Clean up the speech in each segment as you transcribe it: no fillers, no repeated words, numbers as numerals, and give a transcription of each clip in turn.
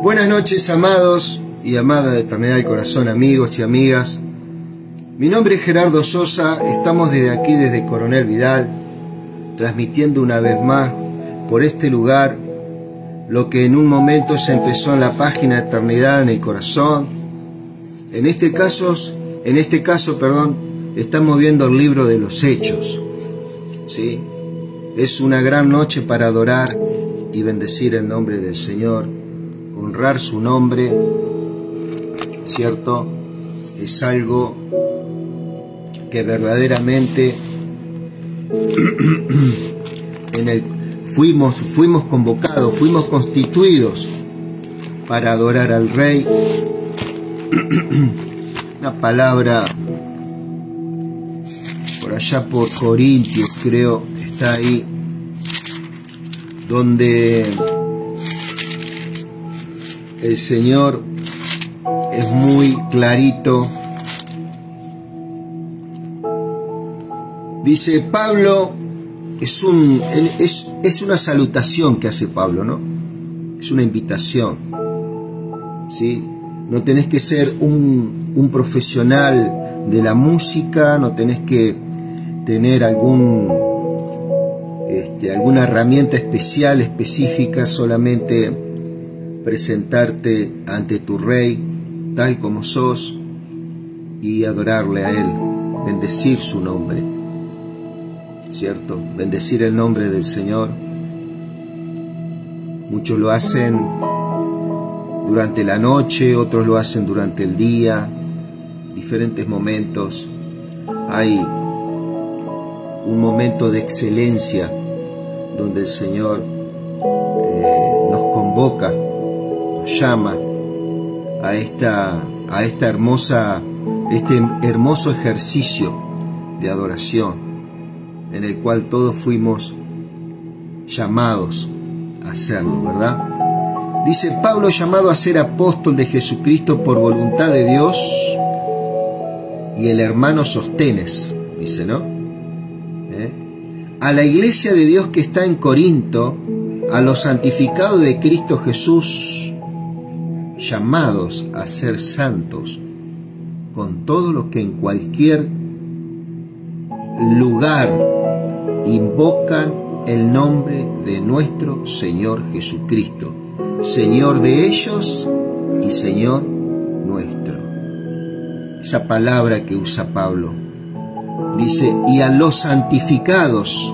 Buenas noches, amados y amadas de Eternidad del Corazón, amigos y amigas. Mi nombre es Gerardo Sosa, estamos desde aquí, desde Coronel Vidal, transmitiendo una vez más por este lugar lo que en un momento se empezó en la página Eternidad en el Corazón. En este caso, estamos viendo el libro de los Hechos. ¿Sí? Es una gran noche para adorar y bendecir el nombre del Señor, honrar su nombre, ¿cierto? Es algo que verdaderamente fuimos convocados, fuimos constituidos para adorar al Rey. Una palabra por allá por Corintios, creo, está ahí, donde el Señor es muy clarito. Dice Pablo, es una salutación que hace Pablo, ¿no? Es una invitación, ¿sí? No tenés que ser un profesional de la música, no tenés que tener alguna herramienta especial, específica, solamente presentarte ante tu Rey tal como sos y adorarle a Él, bendecir su nombre, ¿cierto? Bendecir el nombre del Señor. Muchos lo hacen durante la noche, otros lo hacen durante el día, diferentes momentos. Hay un momento de excelencia donde el Señor nos convoca, nos llama a este hermoso ejercicio de adoración en el cual todos fuimos llamados a hacerlo, ¿verdad? Dice Pablo, llamado a ser apóstol de Jesucristo por voluntad de Dios, y el hermano Sostenes, dice, ¿no? A la iglesia de Dios que está en Corinto, a los santificados de Cristo Jesús, llamados a ser santos, con todos los que en cualquier lugar invocan el nombre de nuestro Señor Jesucristo, Señor de ellos y Señor nuestro. Esa palabra que usa Pablo dice, y a los santificados,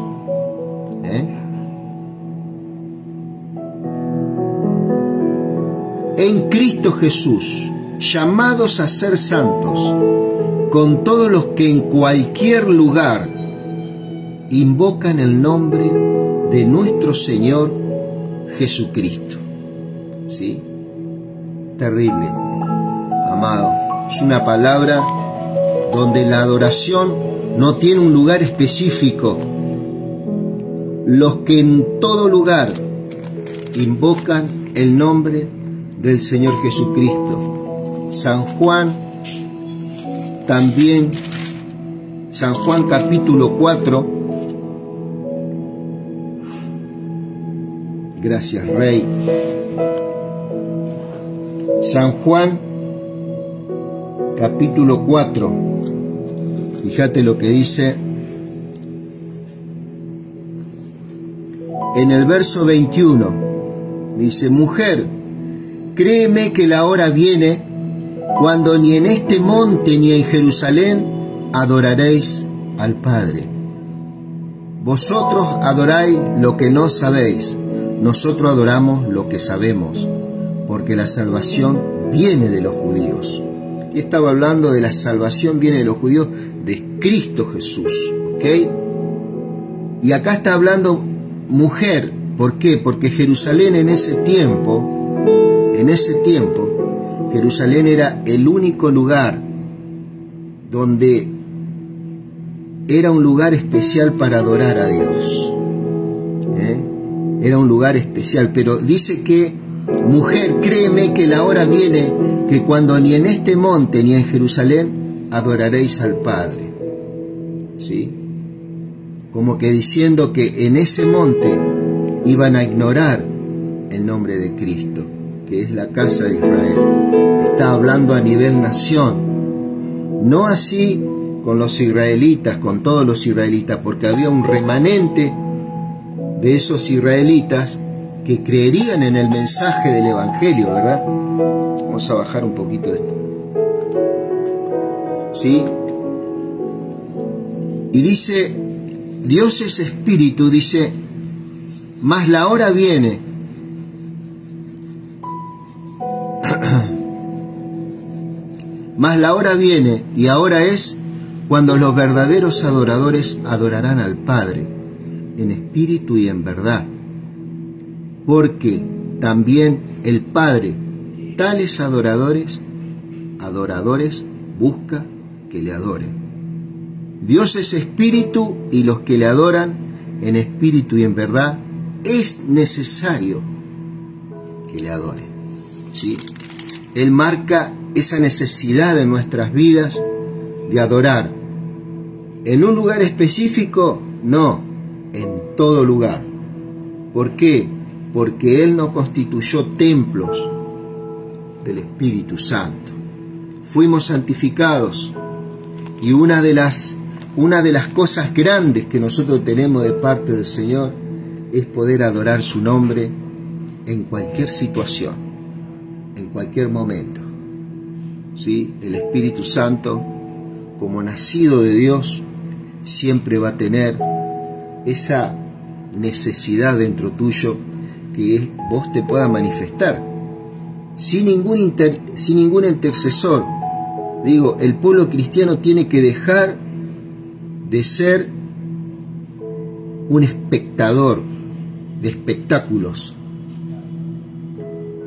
en Cristo Jesús, llamados a ser santos, con todos los que en cualquier lugar invocan el nombre de nuestro Señor Jesucristo. ¿Sí? Terrible, amado. Es una palabra donde la adoración no tiene un lugar específico. Los que en todo lugar invocan el nombre del Señor Jesucristo. San Juan también, San Juan capítulo 4. Gracias, Rey. San Juan capítulo 4. Fíjate lo que dice en el verso 21. Dice, mujer, créeme que la hora viene cuando ni en este monte ni en Jerusalén adoraréis al Padre. Vosotros adoráis lo que no sabéis, nosotros adoramos lo que sabemos, porque la salvación viene de los judíos. Aquí estaba hablando de la salvación viene de los judíos, de Cristo Jesús, ¿ok? Y acá está hablando mujer, ¿por qué? Porque Jerusalén en ese tiempo, Jerusalén era el único lugar donde era un lugar especial para adorar a Dios. Era un lugar especial, pero dice que, mujer, créeme que la hora viene que cuando ni en este monte ni en Jerusalén adoraréis al Padre. ¿Sí? Como que diciendo que en ese monte iban a ignorar el nombre de Cristo, que es la casa de Israel. Está hablando a nivel nación. No así con los israelitas, con todos los israelitas, porque había un remanente de esos israelitas que creerían en el mensaje del Evangelio, ¿verdad? Vamos a bajar un poquito esto. ¿Sí? Y dice, Dios es espíritu, dice, mas la hora viene. Mas la hora viene, y ahora es, cuando los verdaderos adoradores adorarán al Padre, en espíritu y en verdad. Porque también el Padre, tales adoradores busca que le adoren. Dios es espíritu, y los que le adoran en espíritu y en verdad, es necesario que le adoren. ¿Sí? Él marca esa necesidad de nuestras vidas de adorar. ¿En un lugar específico? No, en todo lugar. ¿Por qué? Porque Él nos constituyó templos del Espíritu Santo. Fuimos santificados, y una de las cosas grandes que nosotros tenemos de parte del Señor es poder adorar su nombre en cualquier situación, en cualquier momento. ¿Sí? El Espíritu Santo, como nacido de Dios, siempre va a tener esa necesidad dentro tuyo que vos te puedas manifestar sin ningún intercesor. Digo, el pueblo cristiano tiene que dejar de ser un espectador de espectáculos,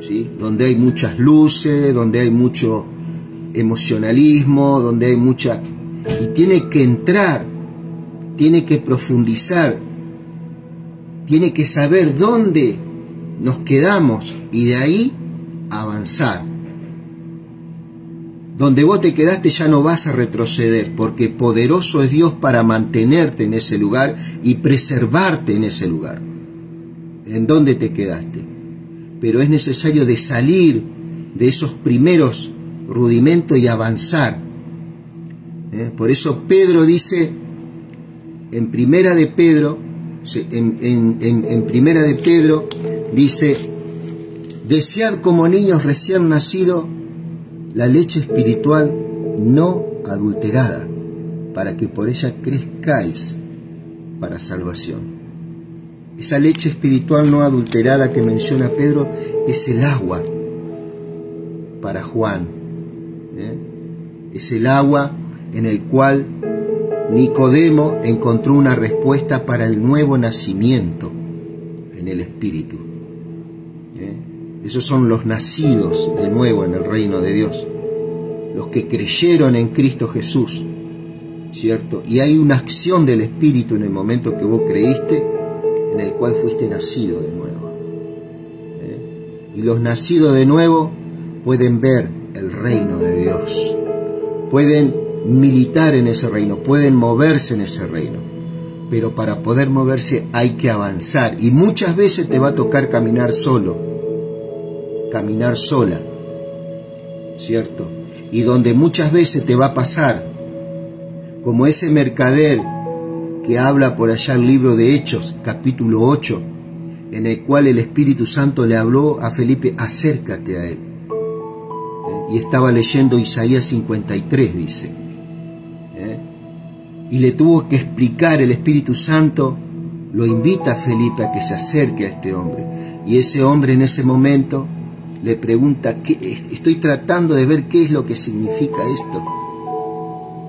¿sí? Donde hay muchas luces, donde hay mucho emocionalismo, donde hay mucha... Y tiene que entrar, tiene que profundizar, tiene que saber dónde nos quedamos y de ahí avanzar. Donde vos te quedaste ya no vas a retroceder, porque poderoso es Dios para mantenerte en ese lugar y preservarte en ese lugar. ¿En dónde te quedaste? Pero es necesario de salir de esos primeros rudimentos y avanzar. Por eso Pedro dice en Primera de Pedro, en Primera de Pedro dice: desead como niños recién nacidos la leche espiritual no adulterada, para que por ella crezcáis para salvación. Esa leche espiritual no adulterada que menciona Pedro es el agua para Juan. Es el agua en el cual Nicodemo encontró una respuesta para el nuevo nacimiento en el Espíritu. Esos son los nacidos de nuevo en el reino de Dios, los que creyeron en Cristo Jesús, ¿cierto? Y hay una acción del Espíritu en el momento que vos creíste, en el cual fuiste nacido de nuevo. Y los nacidos de nuevo pueden ver el reino de Dios, pueden militar en ese reino, pueden moverse en ese reino, pero para poder moverse hay que avanzar, y muchas veces te va a tocar caminar solo, caminar sola, ¿cierto? Y donde muchas veces te va a pasar, como ese mercader que habla por allá el libro de Hechos, capítulo 8, en el cual el Espíritu Santo le habló a Felipe: acércate a él. Y estaba leyendo Isaías 53, dice. Y le tuvo que explicar el Espíritu Santo, lo invita a Felipe a que se acerque a este hombre. Y ese hombre en ese momento le pregunta: estoy tratando de ver qué es lo que significa esto.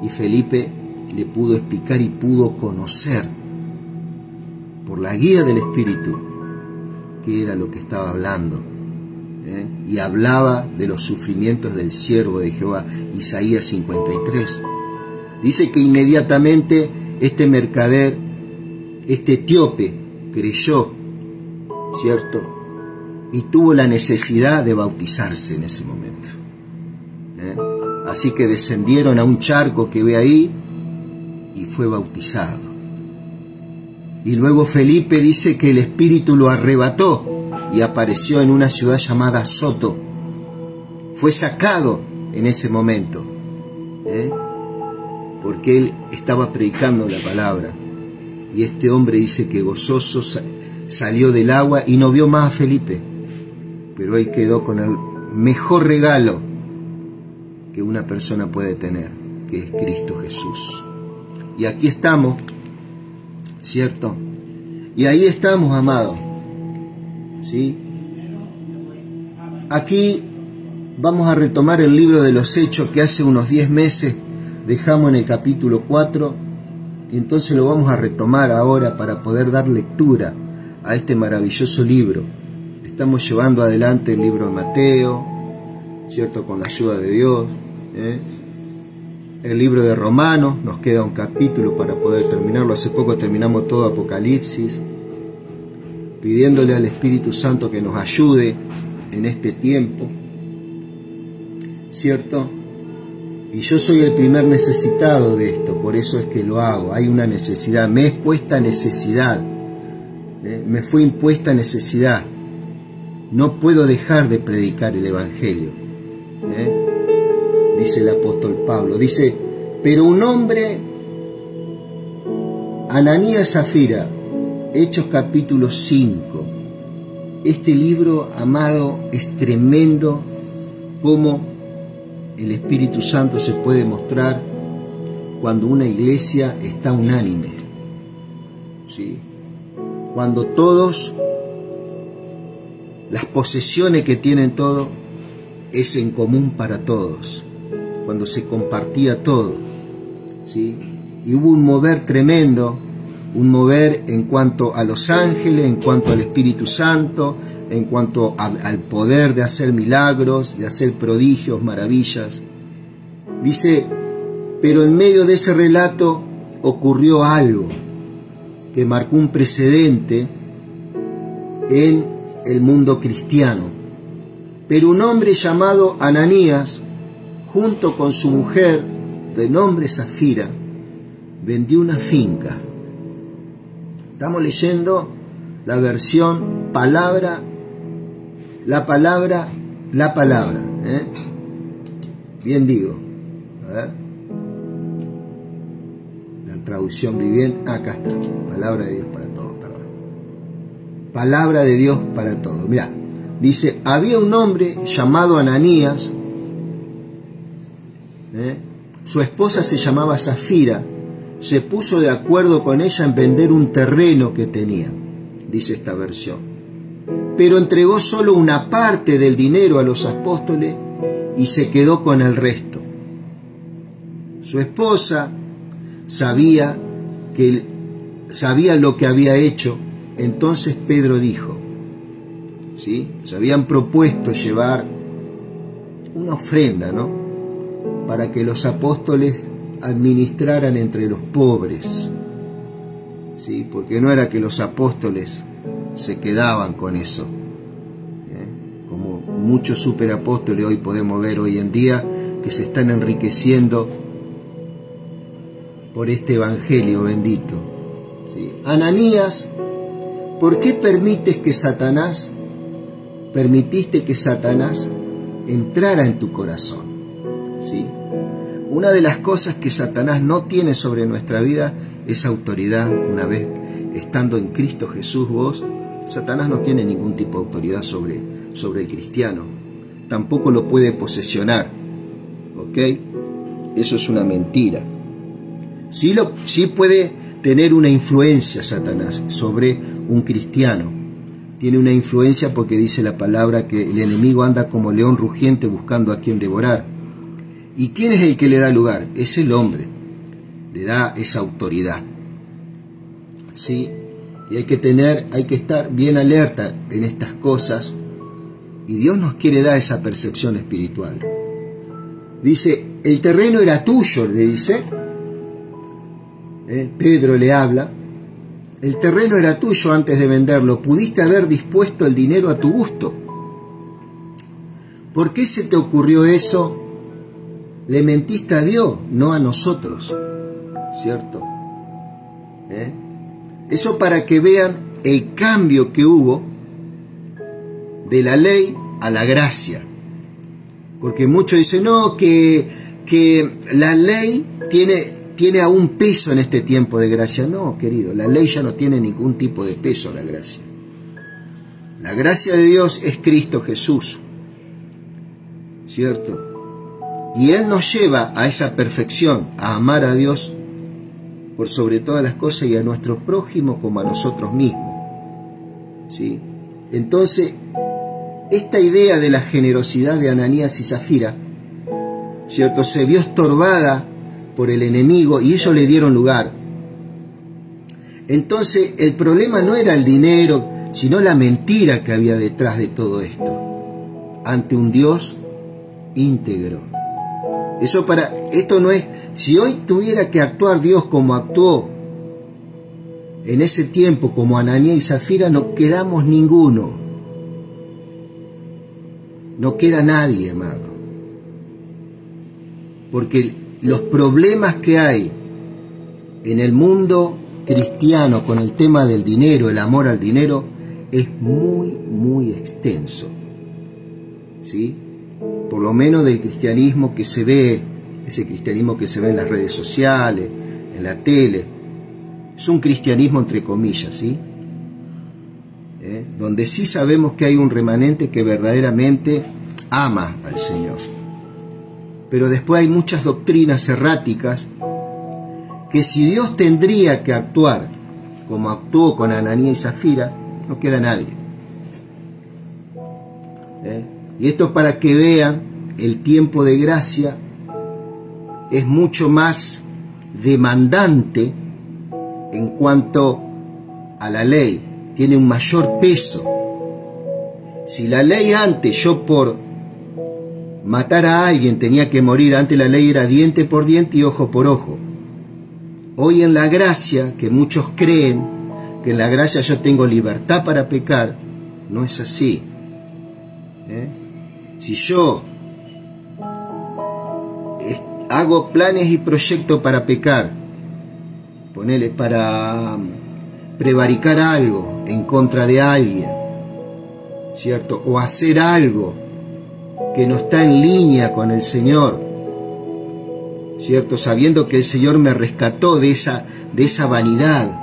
Y Felipe le pudo explicar y pudo conocer, por la guía del Espíritu, qué era lo que estaba hablando. Y hablaba de los sufrimientos del siervo de Jehová, Isaías 53. Dice que inmediatamente este mercader, este etíope, creyó, ¿cierto? Y tuvo la necesidad de bautizarse en ese momento. Así que descendieron a un charco que ve ahí y fue bautizado. Y luego Felipe dice que el Espíritu lo arrebató y apareció en una ciudad llamada Azoto. Fue sacado en ese momento, porque él estaba predicando la palabra. Y este hombre dice que gozoso salió del agua y no vio más a Felipe, pero él quedó con el mejor regalo que una persona puede tener, que es Cristo Jesús. Y aquí estamos, ¿cierto? Y ahí estamos, amados, ¿sí? Aquí vamos a retomar el libro de los Hechos que hace unos 10 meses dejamos en el capítulo 4, y entonces lo vamos a retomar ahora para poder dar lectura a este maravilloso libro. Estamos llevando adelante el libro de Mateo, ¿cierto? Con la ayuda de Dios, El libro de Romanos, nos queda un capítulo para poder terminarlo. Hace poco terminamos todo Apocalipsis, pidiéndole al Espíritu Santo que nos ayude en este tiempo, ¿cierto? Y yo soy el primer necesitado de esto, por eso es que lo hago. Hay una necesidad, me es puesta necesidad, me fue impuesta necesidad. No puedo dejar de predicar el Evangelio, dice el apóstol Pablo. Dice, pero un hombre, Ananías Zafira, Hechos capítulo 5. Este libro, amado, es tremendo cómo el Espíritu Santo se puede mostrar cuando una iglesia está unánime, ¿sí? Cuando todos, las posesiones que tienen todos, es en común para todos, cuando se compartía todo, ¿sí? Y hubo un mover tremendo, un mover en cuanto a los ángeles, en cuanto al Espíritu Santo, en cuanto al poder de hacer milagros, de hacer prodigios, maravillas. Dice, pero en medio de ese relato ocurrió algo que marcó un precedente en el mundo cristiano. Pero un hombre llamado Ananías, junto con su mujer, de nombre Zafira, vendió una finca. Estamos leyendo la versión palabra, la palabra, bien digo, a ver, la traducción viviente, acá está, palabra de Dios para todos, perdón, palabra de Dios para todos. Mirá, dice, había un hombre llamado Ananías, su esposa se llamaba Zafira, se puso de acuerdo con ella en vender un terreno que tenía, dice esta versión. Pero entregó solo una parte del dinero a los apóstoles y se quedó con el resto. Su esposa sabía lo que había hecho. Entonces Pedro dijo, ¿sí? Se habían propuesto llevar una ofrenda, ¿no? Para que los apóstoles administraran entre los pobres, ¿sí? Porque no era que los apóstoles se quedaban con eso, como muchos superapóstoles hoy podemos ver hoy en día que se están enriqueciendo por este evangelio bendito, ¿sí? Ananías, ¿por qué permitiste que Satanás entrara en tu corazón? ¿Sí? Una de las cosas que Satanás no tiene sobre nuestra vida es autoridad. Una vez estando en Cristo Jesús vos, Satanás no tiene ningún tipo de autoridad sobre el cristiano. Tampoco lo puede posesionar, ¿ok? Eso es una mentira. Sí puede tener una influencia Satanás sobre un cristiano. Tiene una influencia porque dice la palabra que el enemigo anda como león rugiente buscando a quien devorar. ¿Y quién es el que le da lugar? Es el hombre. Le da esa autoridad, ¿sí? Y hay que estar bien alerta en estas cosas. Y Dios nos quiere dar esa percepción espiritual. Dice, el terreno era tuyo, le dice. Pedro le habla. El terreno era tuyo antes de venderlo. Pudiste haber dispuesto el dinero a tu gusto. ¿Por qué se te ocurrió eso? Le mentiste a Dios, no a nosotros, ¿cierto? Eso para que vean el cambio que hubo de la ley a la gracia. Porque muchos dicen, no, que la ley tiene aún peso en este tiempo de gracia. No, querido, la ley ya no tiene ningún tipo de peso en la gracia. La gracia de Dios es Cristo Jesús, ¿cierto? Y Él nos lleva a esa perfección, a amar a Dios por sobre todas las cosas y a nuestro prójimo como a nosotros mismos, ¿sí? Entonces, esta idea de la generosidad de Ananías y Zafira, ¿cierto?, se vio estorbada por el enemigo y ellos le dieron lugar. Entonces, el problema no era el dinero, sino la mentira que había detrás de todo esto, ante un Dios íntegro. Esto no es, si hoy tuviera que actuar Dios como actuó en ese tiempo, como Ananías y Zafira, no quedamos ninguno. No queda nadie, amado. Porque los problemas que hay en el mundo cristiano con el tema del dinero, el amor al dinero, es muy, muy extenso, ¿sí? Por lo menos del cristianismo que se ve, ese cristianismo que se ve en las redes sociales, en la tele, es un cristianismo entre comillas, ¿sí? Donde sí sabemos que hay un remanente que verdaderamente ama al Señor. Pero después hay muchas doctrinas erráticas que si Dios tendría que actuar como actuó con Ananías y Zafira, no queda nadie. Y esto para que vean, el tiempo de gracia es mucho más demandante en cuanto a la ley, tiene un mayor peso. Si la ley antes, yo por matar a alguien tenía que morir, antes la ley era diente por diente y ojo por ojo. Hoy en la gracia, que muchos creen que en la gracia yo tengo libertad para pecar, no es así. Si yo hago planes y proyectos para pecar, ponele para prevaricar algo en contra de alguien, ¿cierto? O hacer algo que no está en línea con el Señor, ¿cierto? Sabiendo que el Señor me rescató de esa vanidad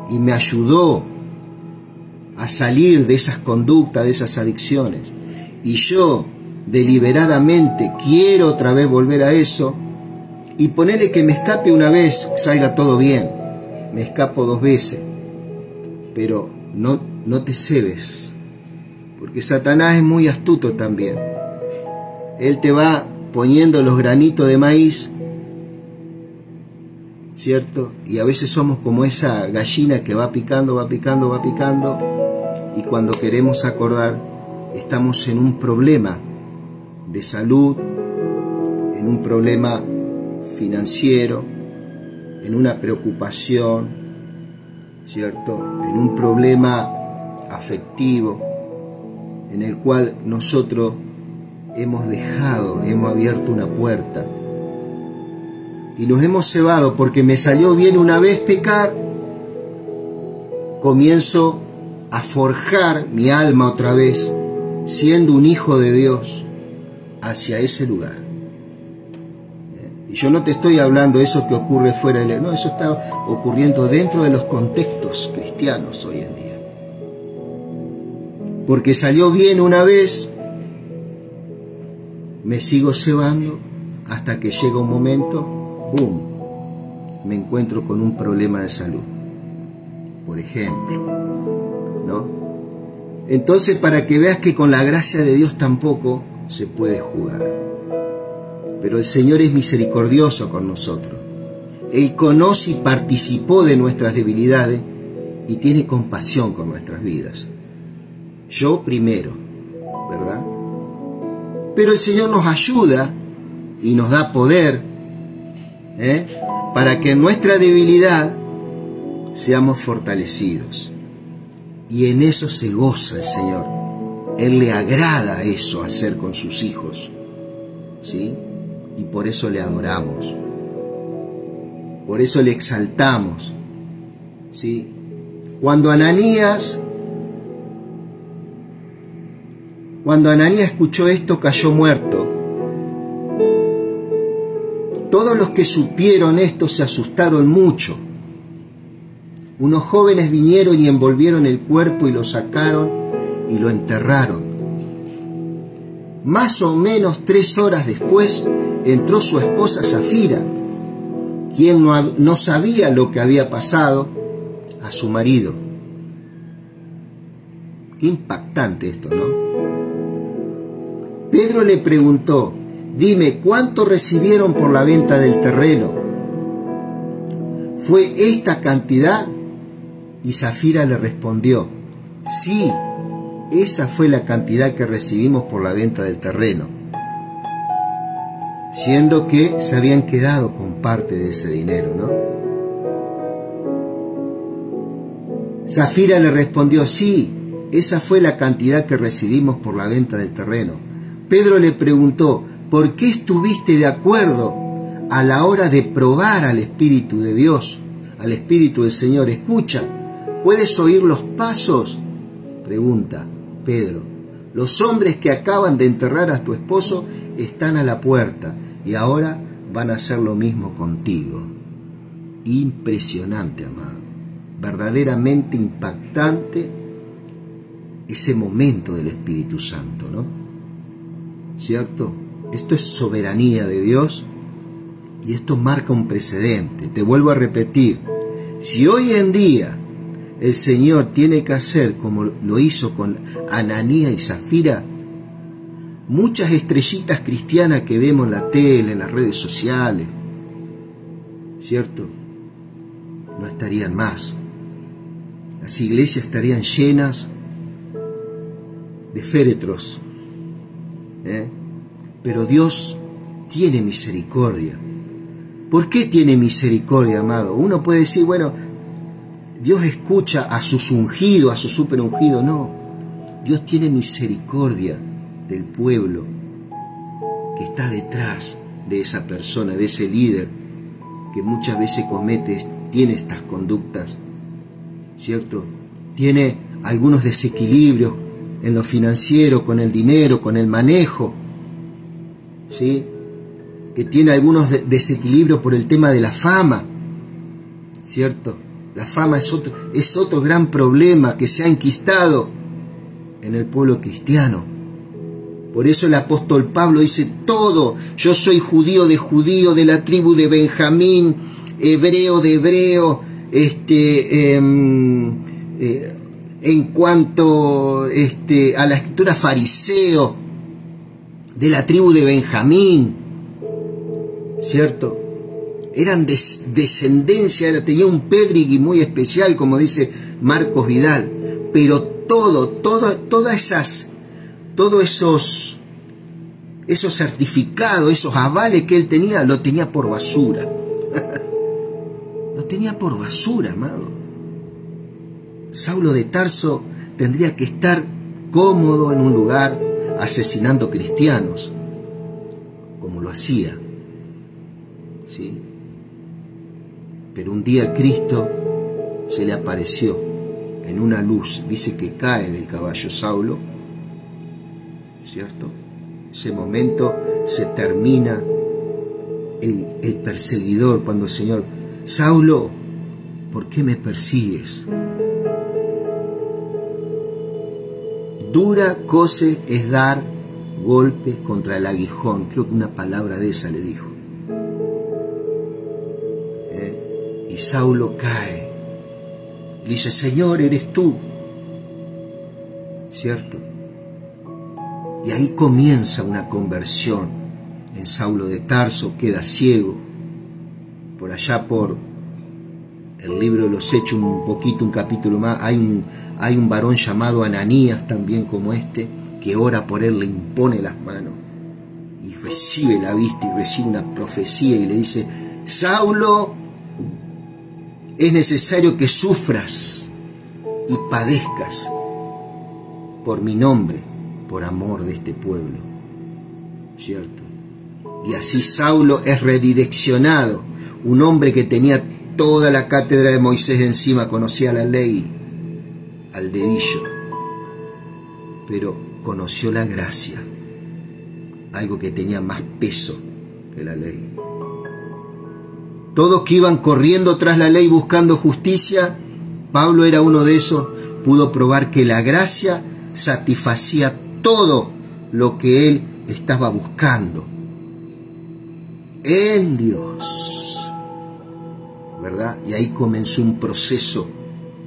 y me ayudó a salir de esas conductas, de esas adicciones, y yo deliberadamente quiero otra vez volver a eso, y ponerle que me escape una vez, salga todo bien, me escapo 2 veces, pero no te cebes, porque Satanás es muy astuto también. Él te va poniendo los granitos de maíz, ¿cierto? Y a veces somos como esa gallina que va picando, va picando, va picando, y cuando queremos acordar, estamos en un problema de salud, en un problema financiero, en una preocupación, ¿cierto? En un problema afectivo, en el cual nosotros hemos abierto una puerta y nos hemos cebado porque me salió bien una vez pecar, comienzo a forjar mi alma otra vez, siendo un hijo de Dios, hacia ese lugar. Y yo no te estoy hablando de eso que ocurre fuera de la... No, eso está ocurriendo dentro de los contextos cristianos hoy en día. Porque salió bien una vez, me sigo cebando hasta que llega un momento, ¡boom!, me encuentro con un problema de salud, por ejemplo, ¿no? Entonces, para que veas que con la gracia de Dios tampoco se puede jugar. Pero el Señor es misericordioso con nosotros. Él conoce y participó de nuestras debilidades y tiene compasión con nuestras vidas. Yo primero, ¿verdad? Pero el Señor nos ayuda y nos da poder, para que en nuestra debilidad seamos fortalecidos. Y en eso se goza el Señor. Él le agrada eso hacer con sus hijos, ¿sí? Y por eso le adoramos, por eso le exaltamos, ¿sí? Cuando Ananías Cuando Ananías escuchó esto, cayó muerto. Todos los que supieron esto se asustaron mucho. Unos jóvenes vinieron y envolvieron el cuerpo y lo sacaron y lo enterraron. Más o menos 3 horas después entró su esposa Safira, quien no sabía lo que había pasado a su marido. Qué impactante esto, ¿no? Pedro le preguntó: dime, ¿cuánto recibieron por la venta del terreno? ¿Fue esta cantidad? Y Safira le respondió: sí, esa fue la cantidad que recibimos por la venta del terreno, siendo que se habían quedado con parte de ese dinero, ¿no? Safira le respondió: sí, esa fue la cantidad que recibimos por la venta del terreno. Pedro le preguntó: ¿por qué estuviste de acuerdo a la hora de probar al Espíritu de Dios, al Espíritu del Señor? Escucha, ¿puedes oír los pasos? Pregunta Pedro. Los hombres que acaban de enterrar a tu esposo están a la puerta y ahora van a hacer lo mismo contigo. Impresionante, amado. Verdaderamente impactante ese momento del Espíritu Santo, ¿no? ¿Cierto? Esto es soberanía de Dios y esto marca un precedente. Te vuelvo a repetir, si hoy en día el Señor tiene que hacer como lo hizo con Ananías y Safira, muchas estrellitas cristianas que vemos en la tele, en las redes sociales, ¿cierto?, no estarían más. Las iglesias estarían llenas de féretros, Pero Dios tiene misericordia. ¿Por qué tiene misericordia, amado? Uno puede decir, bueno, Dios escucha a sus ungidos, a sus super ungidos. No, Dios tiene misericordia del pueblo que está detrás de esa persona, de ese líder que muchas veces tiene estas conductas, ¿cierto? Tiene algunos desequilibrios en lo financiero, con el dinero, con el manejo, ¿sí? Que tiene algunos desequilibrios por el tema de la fama, ¿cierto? La fama es otro gran problema que se ha enquistado en el pueblo cristiano. Por eso el apóstol Pablo dice todo: yo soy judío, de la tribu de Benjamín, hebreo de hebreo, en cuanto a la escritura, fariseo, de la tribu de Benjamín, ¿cierto? Eran descendencia, tenía un pédigree muy especial, como dice Marcos Vidal, pero todos esos certificados, esos avales que él tenía, lo tenía por basura. Lo tenía por basura, amado. Saulo de Tarso tendría que estar cómodo en un lugar asesinando cristianos, como lo hacía, ¿sí? Pero un día Cristo se le apareció en una luz. Dice que cae del caballo Saulo, ¿cierto? Ese momento se termina el perseguidor, cuando el Señor: Saulo, ¿por qué me persigues? Dura cosa es dar golpes contra el aguijón. Creo que una palabra de esa le dijo. Y Saulo cae. Y dice: Señor, eres tú, ¿cierto? Y ahí comienza una conversión en Saulo de Tarso. Queda ciego. Por allá, por el libro de los Hechos, un capítulo más, hay un varón llamado Ananías, también como que ora por él, le impone las manos y recibe la vista y recibe una profecía y le dice: Saulo, es necesario que sufras y padezcas por mi nombre, por amor de este pueblo, ¿cierto? Y así Saulo es redireccionado, un hombre que tenía toda la cátedra de Moisés encima, conocía la ley al dedillo, pero conoció la gracia, algo que tenía más peso que la ley. Todos que iban corriendo tras la ley buscando justicia, Pablo era uno de esos, pudo probar que la gracia satisfacía todo lo que él estaba buscando en Dios, ¿verdad? Y ahí comenzó un proceso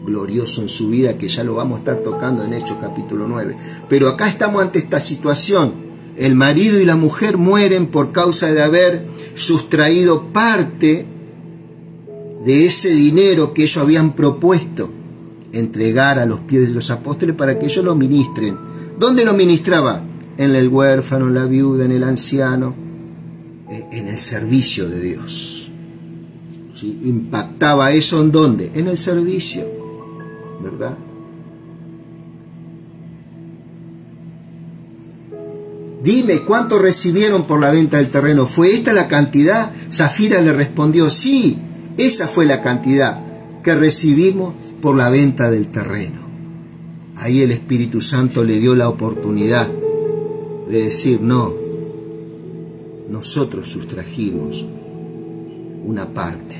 glorioso en su vida que ya lo vamos a estar tocando en Hechos capítulo 9. Pero acá estamos ante esta situación. El marido y la mujer mueren por causa de haber sustraído parte de ese dinero que ellos habían propuesto entregar a los pies de los apóstoles para que ellos lo ministren. ¿Dónde lo ministraba? En el huérfano, en la viuda, en el anciano, en el servicio de Dios. ¿Sí? Impactaba eso ¿en dónde? En el servicio, ¿verdad? Dime, ¿cuánto recibieron por la venta del terreno? ¿Fue esta la cantidad? Zafira le respondió, sí, esa fue la cantidad que recibimos por la venta del terreno. Ahí el Espíritu Santo le dio la oportunidad de decir, no, nosotros sustrajimos una parte.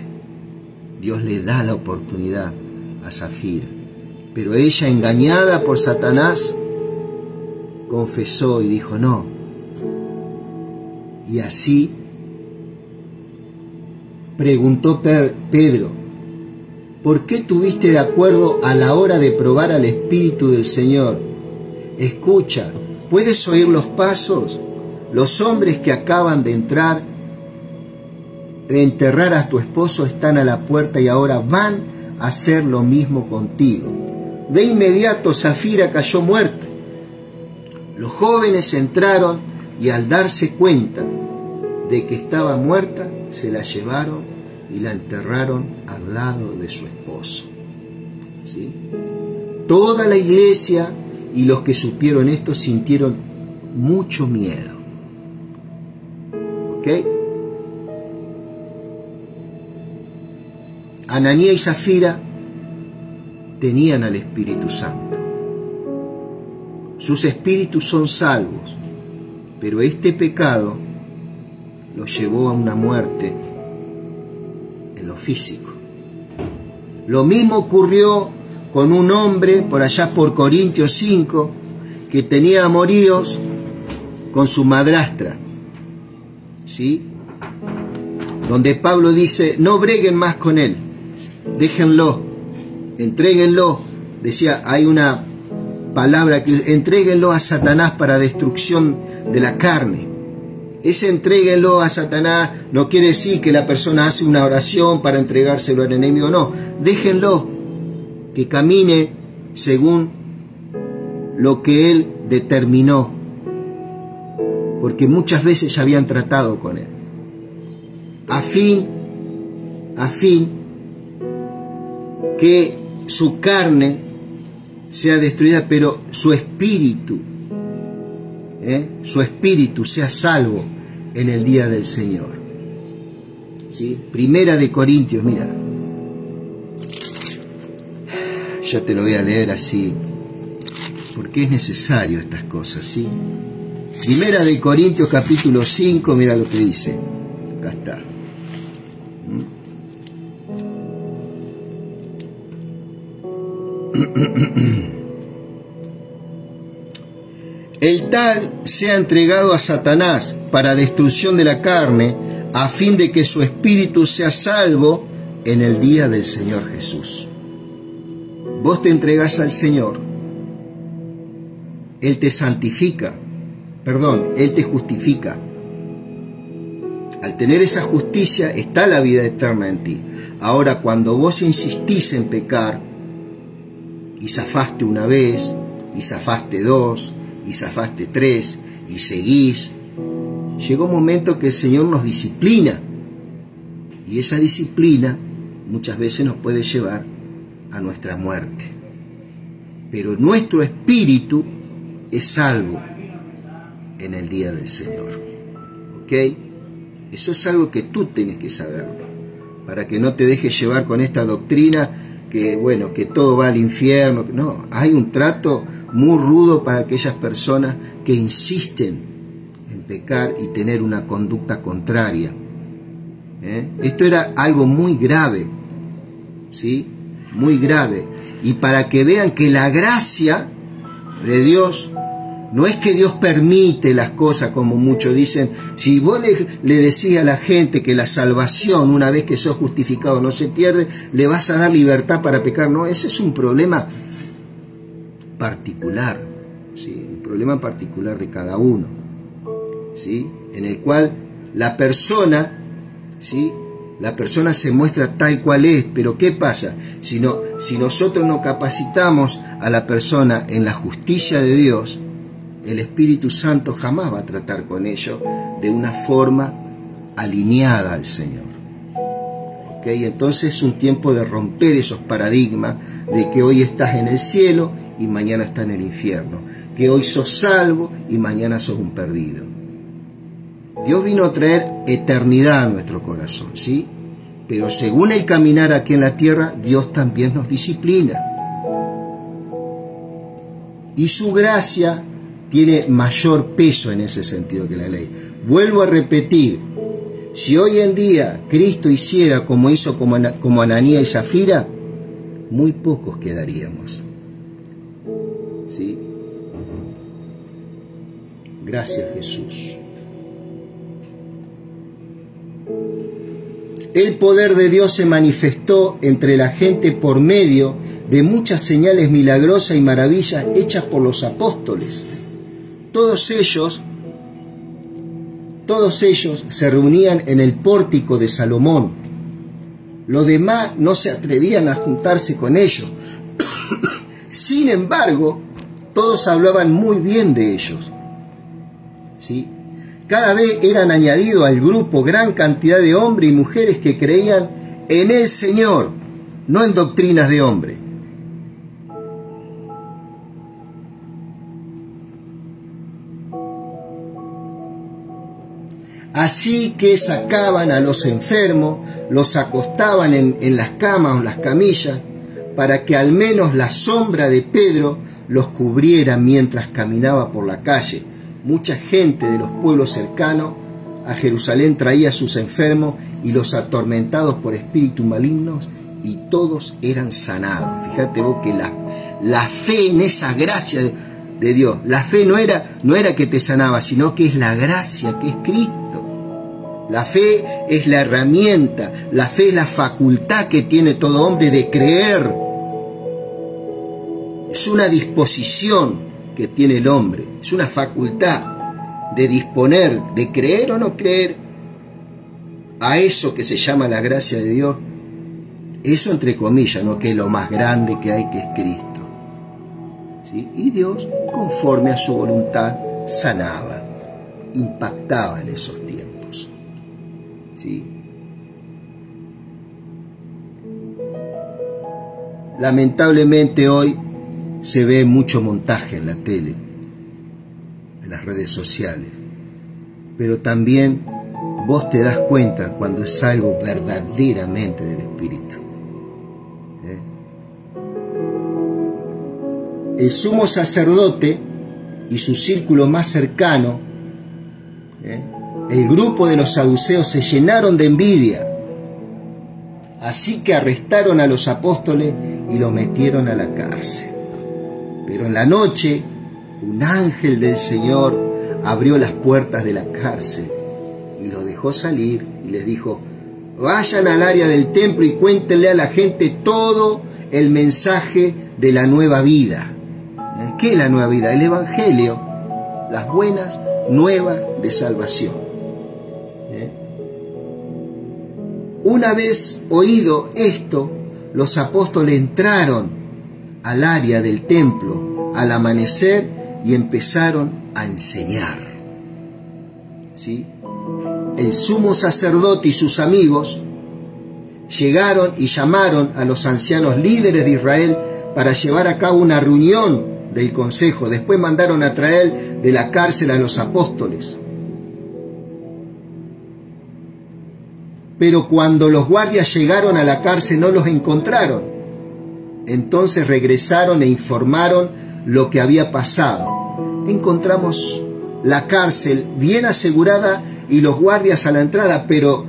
Dios le da la oportunidad a Zafira. Pero ella, engañada por Satanás, confesó y dijo, no. Y así preguntó Pedro, ¿por qué tuviste de acuerdo a la hora de probar al Espíritu del Señor? Escucha, ¿puedes oír los pasos? Los hombres que acaban de entrar, de enterrar a tu esposo, están a la puerta y ahora van a hacer lo mismo contigo. De inmediato Zafira cayó muerta. Los jóvenes entraron y al darse cuenta de que estaba muerta, se la llevaron y la enterraron al lado de su esposo. ¿Sí? Toda la iglesia y los que supieron esto sintieron mucho miedo. ¿Ok? Ananías y Zafira tenían al Espíritu Santo. Sus espíritus son salvos, pero este pecado los llevó a una muerte en lo físico. Lo mismo ocurrió con un hombre por allá por Corintios 5 que tenía amoríos con su madrastra, ¿sí? Donde Pablo dice, no breguen más con él, déjenlo, entréguenlo. Decía, hay una palabra que entréguenlo a Satanás para destrucción de la carne. Ese entréguenlo a Satanás no quiere decir que la persona hace una oración para entregárselo al enemigo, no. Déjenlo que camine según lo que él determinó, porque muchas veces ya habían tratado con él, a fin que su carne sea destruida, pero su espíritu sea salvo en el día del Señor. ¿Sí? Primera de Corintios, mira, ya te lo voy a leer así, porque es necesario estas cosas, ¿sí? Primera de Corintios capítulo 5, mira lo que dice, acá está. El tal sea entregado a Satanás para destrucción de la carne, a fin de que su espíritu sea salvo en el día del Señor Jesús. Vos te entregás al Señor, Él te santifica, Él te justifica. Al tener esa justicia está la vida eterna en ti. Ahora, cuando vos insistís en pecar, y zafaste una vez, y zafaste dos, y zafaste tres, y seguís, llega un momento que el Señor nos disciplina, y esa disciplina muchas veces nos puede llevar a nuestra muerte. Pero nuestro espíritu es salvo en el día del Señor. ¿Ok? Eso es algo que tú tienes que saberlo, para que no te dejes llevar con esta doctrina que, bueno, que todo va al infierno. No, hay un trato muy rudo para aquellas personas que insisten en pecar y tener una conducta contraria. Esto era algo muy grave, ¿sí? Muy grave. Y para que vean que la gracia de Dios no es que Dios permite las cosas como muchos dicen. Si vos le decís a la gente que la salvación, una vez que sos justificado, no se pierde, le vas a dar libertad para pecar. No, ese es un problema particular, ¿sí? Un problema particular de cada uno, ¿sí? En el cual la persona, ¿sí? La persona se muestra tal cual es, pero ¿qué pasa? Si nosotros no capacitamos a la persona en la justicia de Dios, el Espíritu Santo jamás va a tratar con ellos de una forma alineada al Señor. ¿Ok? Entonces es un tiempo de romper esos paradigmas de que hoy estás en el cielo y mañana estás en el infierno, que hoy sos salvo y mañana sos un perdido. Dios vino a traer eternidad a nuestro corazón, ¿sí? Pero según el caminar aquí en la tierra, Dios también nos disciplina. Y su gracia tiene mayor peso en ese sentido que la ley. Vuelvo a repetir, si hoy en día Cristo hiciera como hizo como Ananías y Zafira, muy pocos quedaríamos. ¿Sí? Gracias, Jesús. El poder de Dios se manifestó entre la gente por medio de muchas señales milagrosas y maravillas hechas por los apóstoles. Todos ellos se reunían en el pórtico de Salomón. Los demás no se atrevían a juntarse con ellos. Sin embargo, todos hablaban muy bien de ellos. ¿Sí? Cada vez eran añadidos al grupo gran cantidad de hombres y mujeres que creían en el Señor, no en doctrinas de hombre. Así que sacaban a los enfermos, los acostaban en las camas o en las camillas, para que al menos la sombra de Pedro los cubriera mientras caminaba por la calle. Mucha gente de los pueblos cercanos a Jerusalén traía a sus enfermos y los atormentados por espíritus malignos, y todos eran sanados. Fíjate vos que la fe en esa gracia de Dios, la fe no era que te sanaba, sino que es la gracia, que es Cristo. La fe es la herramienta, la fe es la facultad que tiene todo hombre de creer. Es una disposición que tiene el hombre, es una facultad de disponer, de creer o no creer a eso que se llama la gracia de Dios. Eso entre comillas, ¿no? Que es lo más grande que hay, que es Cristo. ¿Sí? Y Dios, conforme a su voluntad, sanaba, impactaba en esos tiempos. ¿Sí? Lamentablemente hoy se ve mucho montaje en la tele, en las redes sociales, pero también vos te das cuenta cuando es algo verdaderamente del Espíritu. El sumo sacerdote y su círculo más cercano, el grupo de los saduceos, se llenaron de envidia. Así que arrestaron a los apóstoles y los metieron a la cárcel. Pero en la noche, un ángel del Señor abrió las puertas de la cárcel y los dejó salir y les dijo: vayan al área del templo y cuéntenle a la gente todo el mensaje de la nueva vida. ¿Qué es la nueva vida? El Evangelio, las buenas nuevas de salvación. Una vez oído esto, los apóstoles entraron al área del templo al amanecer y empezaron a enseñar. ¿Sí? El sumo sacerdote y sus amigos llegaron y llamaron a los ancianos líderes de Israel para llevar a cabo una reunión del consejo. Después mandaron a traer de la cárcel a los apóstoles. Pero cuando los guardias llegaron a la cárcel no los encontraron. Entonces regresaron e informaron lo que había pasado. Encontramos la cárcel bien asegurada y los guardias a la entrada, pero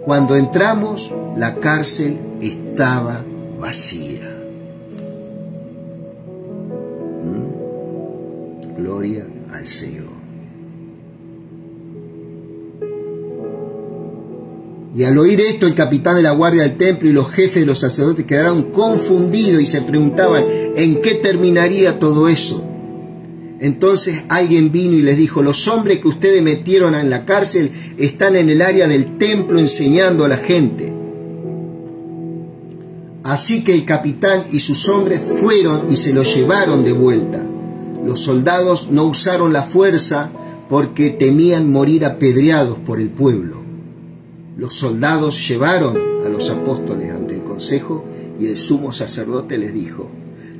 cuando entramos, la cárcel estaba vacía. Gloria al Señor. Y al oír esto, el capitán de la guardia del templo y los jefes de los sacerdotes quedaron confundidos y se preguntaban en qué terminaría todo eso. Entonces alguien vino y les dijo: los hombres que ustedes metieron en la cárcel están en el área del templo enseñando a la gente. Así que el capitán y sus hombres fueron y se lo llevaron de vuelta. Los soldados no usaron la fuerza porque temían morir apedreados por el pueblo. Los soldados llevaron a los apóstoles ante el consejo y el sumo sacerdote les dijo: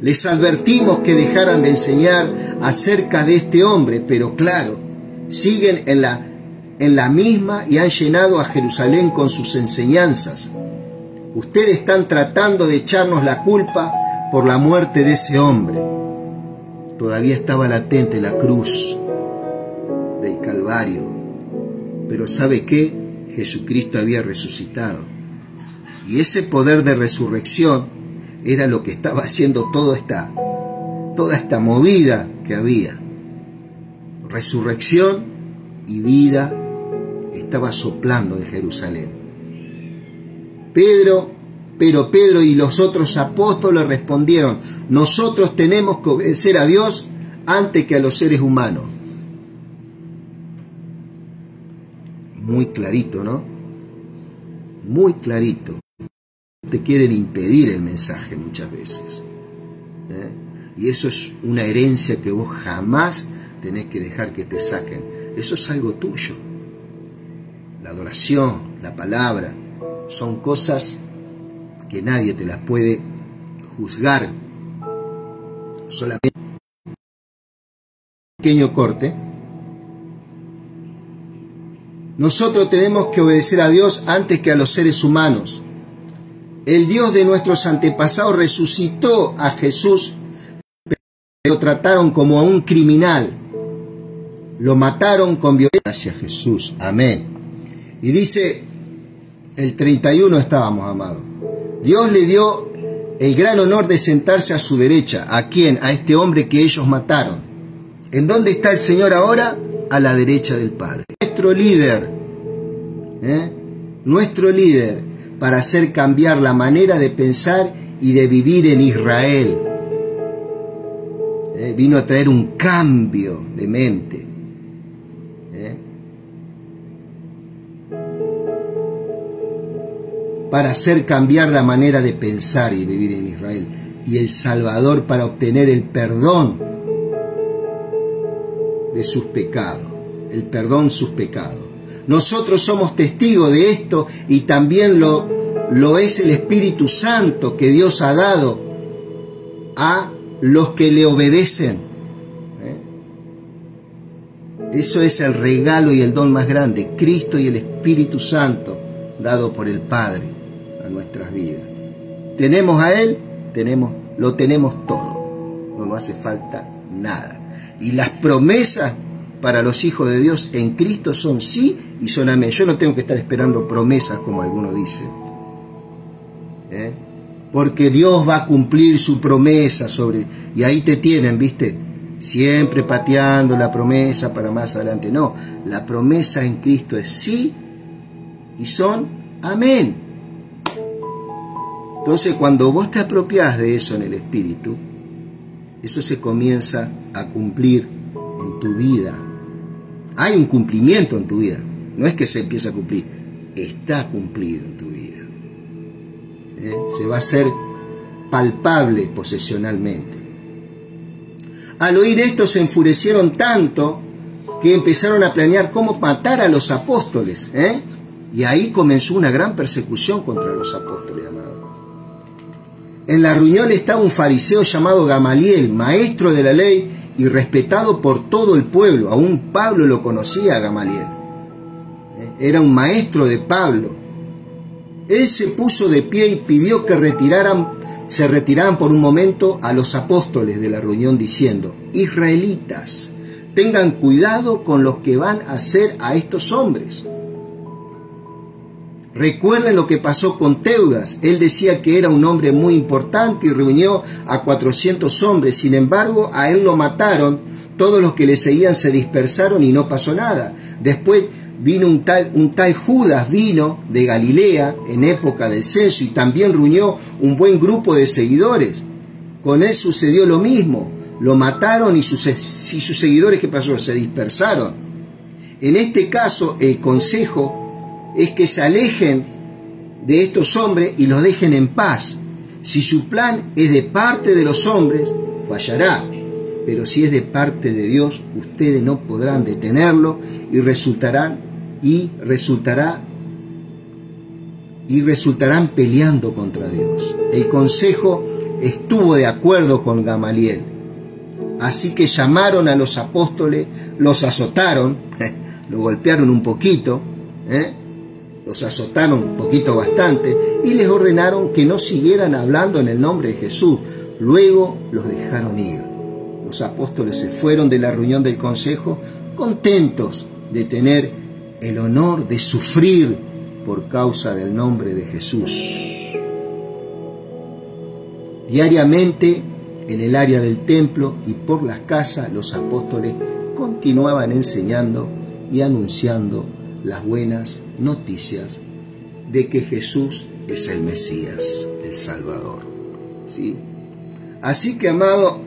les advertimos que dejaran de enseñar acerca de este hombre, pero claro, siguen en la misma y han llenado a Jerusalén con sus enseñanzas. Ustedes están tratando de echarnos la culpa por la muerte de ese hombre. Todavía estaba latente la cruz del Calvario, pero ¿sabe qué? Jesucristo había resucitado. Y ese poder de resurrección era lo que estaba haciendo toda esta movida que había. Resurrección y vida estaba soplando en Jerusalén. Pero Pedro y los otros apóstoles respondieron: nosotros tenemos que obedecer a Dios antes que a los seres humanos. Muy clarito, ¿no? Muy clarito. Te quieren impedir el mensaje muchas veces. Y eso es una herencia que vos jamás tenés que dejar que te saquen. Eso es algo tuyo. La adoración, la palabra, son cosas que nadie te las puede juzgar. Solamente un pequeño corte. Nosotros tenemos que obedecer a Dios antes que a los seres humanos. El Dios de nuestros antepasados resucitó a Jesús, pero lo trataron como a un criminal. Lo mataron con violencia hacia Jesús. Amén. Y dice, el 31 estábamos, amados. Dios le dio el gran honor de sentarse a su derecha. ¿A quién? A este hombre que ellos mataron. ¿En dónde está el Señor ahora? A la derecha del Padre. Nuestro líder para hacer cambiar la manera de pensar y de vivir en Israel. Vino a traer un cambio de mente. Para hacer cambiar la manera de pensar y vivir en Israel. Y el Salvador para obtener el perdón de sus pecados. El perdón de sus pecados. Nosotros somos testigos de esto y también lo es el Espíritu Santo que Dios ha dado a los que le obedecen. Eso es el regalo y el don más grande. Cristo y el Espíritu Santo dado por el Padre a nuestras vidas. Tenemos a Él, lo tenemos todo. No nos hace falta nada. Y las promesas para los hijos de Dios en Cristo son sí y son amén. Yo no tengo que estar esperando promesas como algunos dicen. Porque Dios va a cumplir su promesa y ahí te tienen, ¿viste? Siempre pateando la promesa para más adelante. No, la promesa en Cristo es sí y son amén. Entonces, cuando vos te apropiás de eso en el Espíritu, eso se comienza a cumplir en tu vida. Hay un cumplimiento en tu vida. No es que se empieza a cumplir, está cumplido en tu vida. Se va a hacer palpable posesionalmente. Al oír esto se enfurecieron tanto que empezaron a planear cómo matar a los apóstoles. Y ahí comenzó una gran persecución contra los apóstoles, amados. En la reunión estaba un fariseo llamado Gamaliel, maestro de la ley y respetado por todo el pueblo. Aún Pablo lo conocía a Gamaliel. Era un maestro de Pablo. Él se puso de pie y pidió que retiraran se retiraban por un momento a los apóstoles de la reunión diciendo: israelitas, tengan cuidado con lo que van a hacer a estos hombres. Recuerden lo que pasó con Teudas. Él decía que era un hombre muy importante y reunió a 400 hombres. Sin embargo, a él lo mataron. Todos los que le seguían se dispersaron y no pasó nada. Después vino un tal Judas, vino de Galilea en época del censo y también reunió un buen grupo de seguidores. Con él sucedió lo mismo. Lo mataron y sus seguidores, ¿qué pasó? Se dispersaron. En este caso, el consejo es que se alejen de estos hombres y los dejen en paz. Si su plan es de parte de los hombres, fallará. Pero si es de parte de Dios, ustedes no podrán detenerlo y resultarán peleando contra Dios. El consejo estuvo de acuerdo con Gamaliel. Así que llamaron a los apóstoles, los azotaron, lo golpearon un poquito, los azotaron un poquito bastante y les ordenaron que no siguieran hablando en el nombre de Jesús. Luego los dejaron ir. Los apóstoles se fueron de la reunión del consejo contentos de tener el honor de sufrir por causa del nombre de Jesús. Diariamente, en el área del templo y por las casas, los apóstoles continuaban enseñando y anunciando las buenas noticias de que Jesús es el Mesías, el Salvador. ¿Sí? Así que, amado,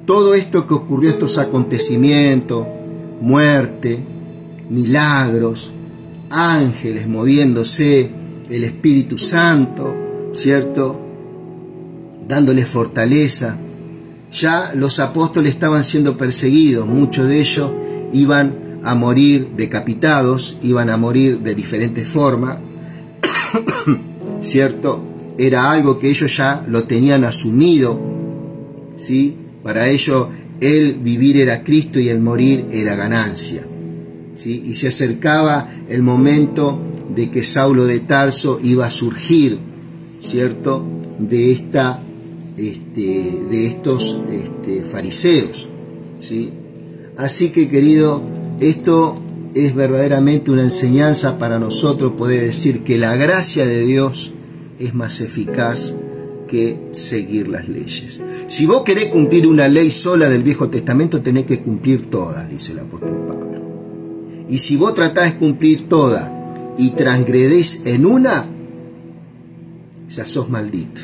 todo esto que ocurrió, estos acontecimientos, muerte, milagros, ángeles moviéndose, el Espíritu Santo, ¿cierto?, dándoles fortaleza. Ya los apóstoles estaban siendo perseguidos, muchos de ellos iban a morir decapitados, iban a morir de diferentes formas, ¿cierto? Era algo que ellos ya lo tenían asumido, ¿sí? Para ellos el vivir era Cristo y el morir era ganancia, ¿sí? Y se acercaba el momento de que Saulo de Tarso iba a surgir, ¿cierto?, de estos fariseos, ¿sí? Así que, querido, esto es verdaderamente una enseñanza para nosotros, poder decir que la gracia de Dios es más eficaz que seguir las leyes. Si vos querés cumplir una ley sola del Viejo Testamento, tenés que cumplir todas, dice el apóstol Pablo. Y si vos tratás de cumplir todas y transgredís en una, ya sos maldito.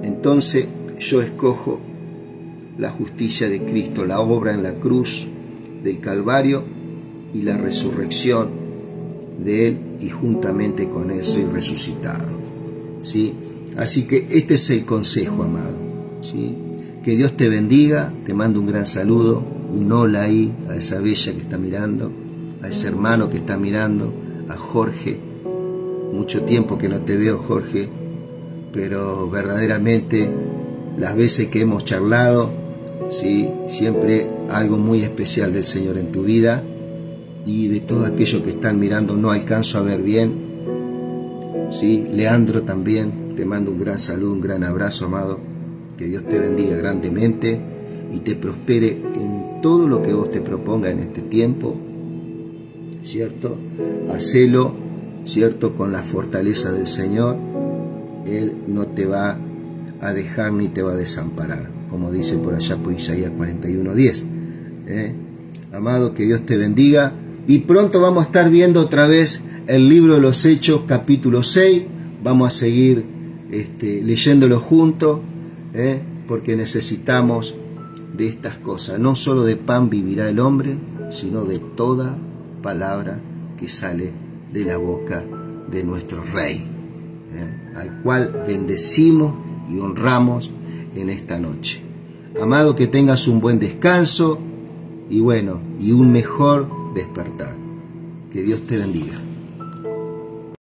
Entonces yo escojo la justicia de Cristo, la obra en la cruz del Calvario y la resurrección de Él, y juntamente con Él soy resucitado, ¿sí? Así que este es el consejo, amado, ¿sí? Que Dios te bendiga. Te mando un gran saludo, un hola ahí a esa bella que está mirando, a ese hermano que está mirando, a Jorge. Mucho tiempo que no te veo, Jorge, pero verdaderamente las veces que hemos charlado, ¿sí?, siempre algo muy especial del Señor en tu vida. Y de todos aquellos que están mirando, no alcanzo a ver bien, ¿sí? Leandro también, te mando un gran saludo, un gran abrazo, amado. Que Dios te bendiga grandemente y te prospere en todo lo que vos te propongas en este tiempo, ¿cierto? Hacelo, ¿cierto?, con la fortaleza del Señor. Él no te va a dejar ni te va a desamparar, como dice por allá por Isaías 41:10. Amado, que Dios te bendiga. Y pronto vamos a estar viendo otra vez el libro de los Hechos, capítulo 6. Vamos a seguir leyéndolo juntos, porque necesitamos de estas cosas. No solo de pan vivirá el hombre, sino de toda palabra que sale de la boca de nuestro Rey, al cual bendecimos y honramos en esta noche. Amado, que tengas un buen descanso y un mejor despertar. Que Dios te bendiga.